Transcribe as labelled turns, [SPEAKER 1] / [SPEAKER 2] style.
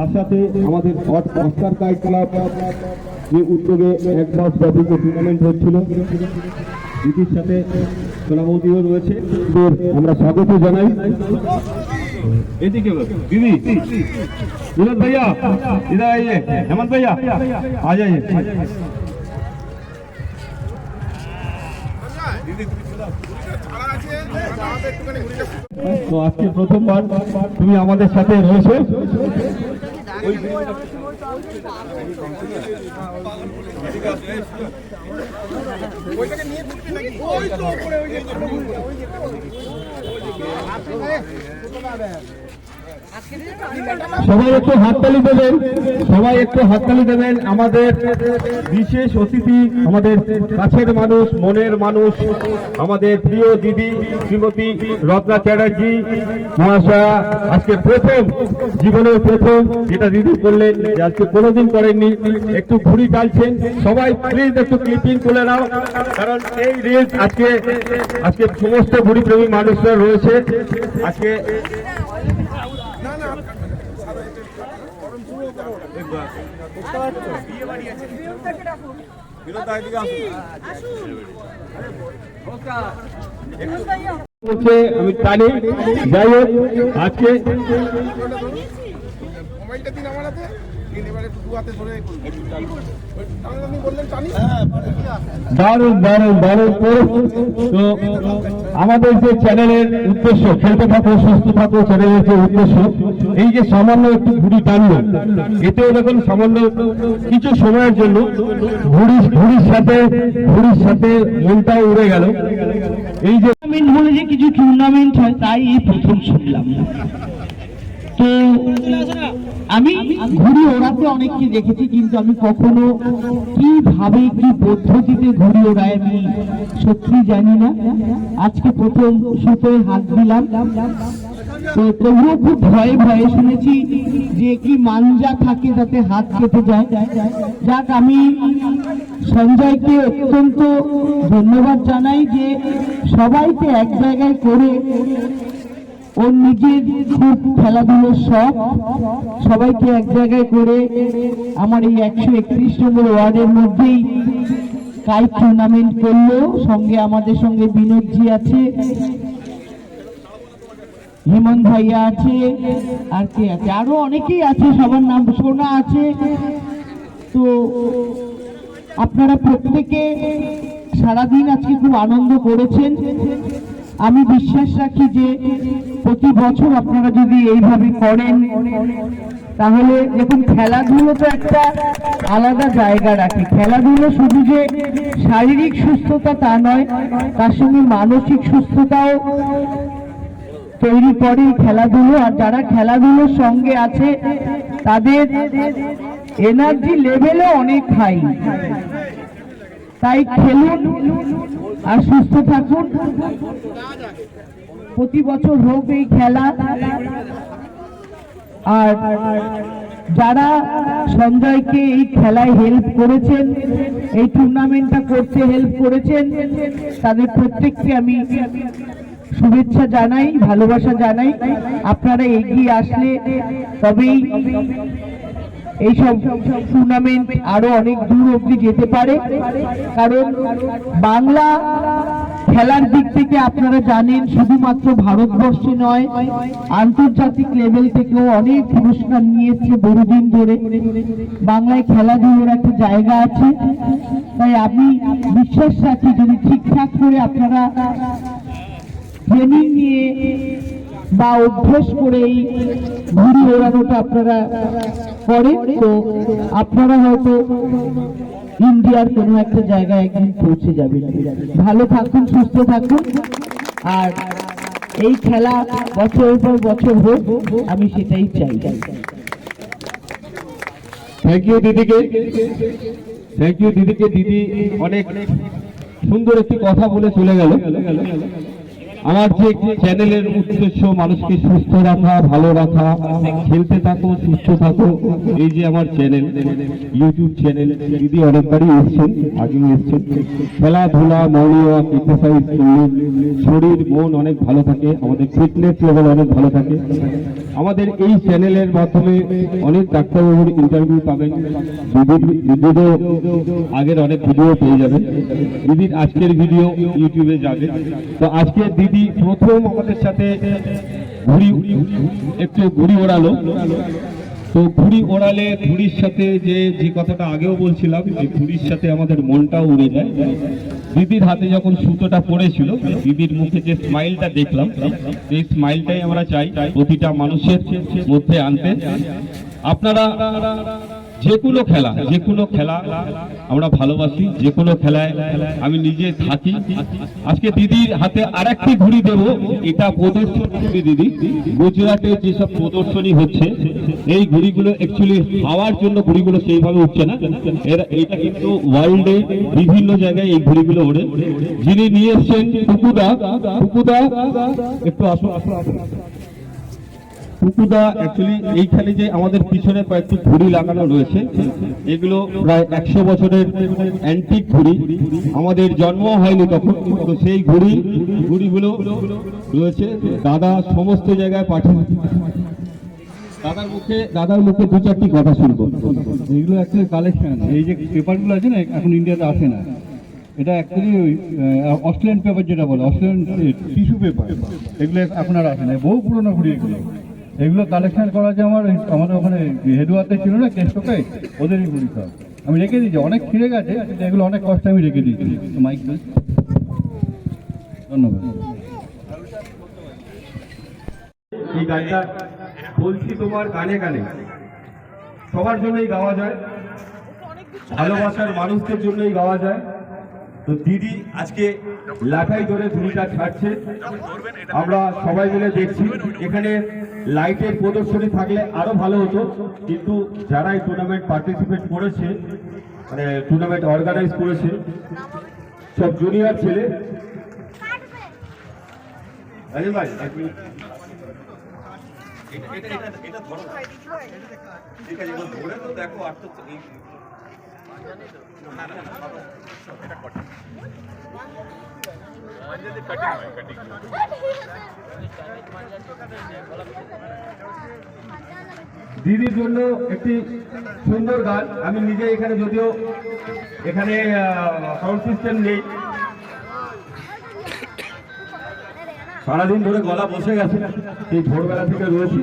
[SPEAKER 1] আশাতে আমাদের Oscar kite club যে উদ্যোগে এক মাস ব্যাপী টুর্নামেন্ট হচ্ছিল, দিদির সাথে সোনামৌদিও রয়েছে, আমরা স্বাগত জানাই। এদিকে দিদি विनोद भैया इधर आइए, हेमंत भैया आ जाइए। তো আজকে প্রথমবার তুমি আমাদের সাথে রয়েছে। সবাই একটু হাততালি দেবেন, সবাই একটু হাততালি দেবেন। আমাদের বিশেষ অতিথি, আমাদের কাছের মানুষ, মনের মানুষ, আমাদের প্রিয় দিদি শ্রীমতী রত্না চ্যাটার্জি মহাশয়া আজকে প্রথম, জীবনের প্রথম যেটা দিদি করলেন, আজকে কোনোদিন করেননি, একটু ঘুড়ি টালছেন। সবাই প্লিজ একটু ক্লিপিং তুলে নাও, কারণ এই রেস আজকে সমস্ত ঘুড়ি প্রেমী মানুষরা রয়েছে। আজকে আমি টানি, যাই হোক আজকে দারুণ দারুণ দারুণ। তো আমাদের যে চ্যানেলের উদ্দেশ্য, খেলতে থাকো সুস্থ থাকো চ্যানেলের যে উদ্দেশ্য, এই যে সামান্য একটু ঘুড়ি টানলো, এতেও দেখুন সামান্য কিছু সময়ের জন্য ঘুড়ির সাথে মনটাও উড়ে গেল। এই যে
[SPEAKER 2] বলে যে কিছু টুর্নামেন্ট হয়, তাই এই প্রথম শুনলাম। তো আমি ঘুড়ি ওড়াতে অনেককে দেখেছি, কিন্তু আমি কখনো কিভাবে কি পদ্ধতিতে ঘুড়ি ওড়ায় আমি সত্যি জানি না। আজকে প্রথম সুতোয় হাত দিলাম, তো তবুও খুব ভয়ে ভয়ে শুনেছি যে কি মাঞ্জা থাকে যাতে হাত কেটে যায়। যাক, আমি সঞ্জয়কে অত্যন্ত ধন্যবাদ জানাই যে সবাইকে এক জায়গায় করে ওর নিজের খুব খেলাধুলোর শখ, সবাইকে এক জায়গায় করে আমার এই 131 নম্বর ওয়ার্ডের মধ্যেই কাইট টুর্নামেন্ট করলো। আমাদের সঙ্গে বিনোদজি আছে, হেমন্ত ভাইয়া আছে, আর কে আছে, আরো অনেকেই আছে, সবার নাম শোনা আছে। তো আপনারা প্রত্যেকে সারাদিন আজকে খুব আনন্দ করেছেন। আমি বিশ্বাস রাখি যে প্রতি বছর আপনারা যদি এইভাবে করেন, তাহলে দেখুন খেলাধুলো তো একটা আলাদা জায়গা রাখে। খেলাধুলো শুধু যে শারীরিক সুস্থতা তা নয়, তার সঙ্গে মানসিক সুস্থতাও তৈরি করে খেলাধুলো। আর যারা খেলাধুলোর সঙ্গে আছে তাদের এনার্জি লেভেলও অনেক হাই। তাই খেলুন আর সুস্থ থাকুন। প্রতি বছর হোক এই খেলা। আর যারা সঞ্জয়কে এই খেলায় হেল্প করেছেন, এই টুর্নামেন্টটা করতে হেল্প করেছেন, তাদের প্রত্যেককে আমি শুভেচ্ছা জানাই, ভালোবাসা জানাই। আপনারা এগিয়ে আসলে তবেই এইসব টুর্নামেন্ট আরো অনেক দূর অবধি যেতে পারে। কারণ বাংলা খেলার দিক থেকে আপনারা জানেন শুধুমাত্র ভারতবর্ষে নয়, আন্তর্জাতিক লেভেল থেকেও অনেক পুরস্কার নিয়েছে বহুদিন ধরে। বাংলায় খেলাধুলোর একটা জায়গা আছে। তাই আমি বিশ্বাস রাখি যদি ঠিকঠাক করে আপনারা ট্রেনিং নিয়ে বা অভ্যাস করে এই ঘুড়ি ওড়ানোটা আপনারা করেন, তো আপনারা হয়তো ইন্ডিয়ার কোনো একটা জায়গায় একদিন পৌঁছে যাবেন। ভালো থাকুন, সুস্থ থাকুন, আর এই খেলা বছরের পর বছর হোক, আমি সেটাই চাই।
[SPEAKER 1] থ্যাংক ইউ দিদিকে, থ্যাংক ইউ দিদিকে। দিদি অনেক সুন্দর একটি কথা বলে চলে গেল। আমার যে চ্যানেলের উদ্দেশ্য মানুষকে সুস্থ রাখা, ভালো রাখা, খেলতে থাকো, সুস্থ থাকো, এই যে আমার চ্যানেল, ইউটিউব চ্যানেল, দিদি অনেকবারই এসছেন, আগেও এসছেন। খেলাধুলা, মর্নিং ওয়াক, এক্সারসাইজ করলে শরীর মন অনেক ভালো থাকে, আমাদের ফিটনেস লেভেল অনেক ভালো থাকে। আমাদের এই চ্যানেলের মাধ্যমে অনেক ডাক্তারবাবুর ইন্টারভিউ পাবেন, দিদিরও আগের অনেক ভিডিও পেয়ে যাবেন। দিদির আজকের ভিডিও ইউটিউবে যাবে। তো আজকে দিদি প্রথম আমাদের সাথে ঘুড়ি ওড়ালো। তো ঘুড়ি ওড়ালে ঘুড়ির সাথে যে কথাটা আগেও বলছিলাম, এই ঘুড়ির সাথে আমাদের মনটাও উড়ে যায়। দিদির হাতে যখন সুতোটা পড়েছিল, দিদির মুখে যে স্মাইলটা দেখলাম, এই স্মাইলটাই আমরা চাই প্রতিটা মানুষের মধ্যে আনতে। আপনারা যে কোনো খেলা আমরা ভালোবাসি, যে কোনো খেলায় আমি নিজে থাকি। আজকে দিদির হাতে আরেকটি ঘুড়ি দেব, এটা প্রদর্শন করবে দিদি। গুজরাটে যেসব প্রদর্শনী হচ্ছে, এই ঘুড়িগুলো অ্যাকচুয়ালি হাওয়ার জন্য ঘুড়িগুলো সেইভাবে উঠছে না, এটা কিন্তু ওয়ার্ল্ডে বিভিন্ন জায়গায় এই ঘুড়িগুলো ওড়ে। যিনি নিয়ে এসছেন টুকুদা, একটু আসুন। টুকুদা অ্যাকচুয়ালি এইখানে যে আমাদের পিছনে কয়েকটি ঘুড়ি লাগানো রয়েছে, এগুলো প্রায় 100 বছরের অ্যান্টিক ঘুড়ি, আমাদের জন্ম হয়নি তখন, তো সেই ঘুড়িগুলো রয়েছে। দাদা সমস্ত জায়গায় পাঠিয়ে, দাদার মুখে দু চারটি কথা শুনবো।
[SPEAKER 3] এইগুলো অ্যাকচুয়ালি কালেকশন, এই যে পেপারগুলো আছে না, এখন ইন্ডিয়াতে আসে না। এটা অ্যাকচুয়ালি অস্ট্রেলিয়ান পেপার যেটা বলে, অস্ট্রেলিয়ান টিস্যু পেপার, এগুলো এখন আর আসে না, বহু পুরোনো ঘুড়ি এগুলো। এগুলো কালেকশন করা আছে আমাদের ওখানে হেডওয়ার্তে ছিল না কেষ্টকে, ওদেরই ঘুড়ি সব আমি রেখে দিয়েছি। অনেক ছিঁড়ে গেছে, কিন্তু এগুলো অনেক কষ্টে আমি রেখে দিয়েছি। মাইক, ধন্যবাদ।
[SPEAKER 1] এই গানটা বলছি তোমার গানে গানে, সবার জন্যই গাওয়া যায়, ভালোবাসার মানুষদের জন্যই গাওয়া যায়। তো দিদি আজকে লাঠাই ধরে ঘুড়িটা ছাড়ছে, আমরা সবাই মিলে দেখছি। এখানে লাইটের প্রদর্শনী থাকলে আরো ভালো হতো, কিন্তু যারা এই টুর্নামেন্ট পার্টিসিপেট করেছে, মানে টুর্নামেন্ট অর্গানাইজ করেছে, সব জুনিয়র ছেলে। ভাই এটা ধরো, ঠিক আছে, ধরে তো দেখো। আর তো দিদির জন্য একটি সুন্দর গান। আমি নিজে এখানে, যদিও এখানে সাউন্ড সিস্টেম নেই, সারাদিন ধরে গলা বসে গেছে, এই ভোরবেলা থেকে রয়েছি।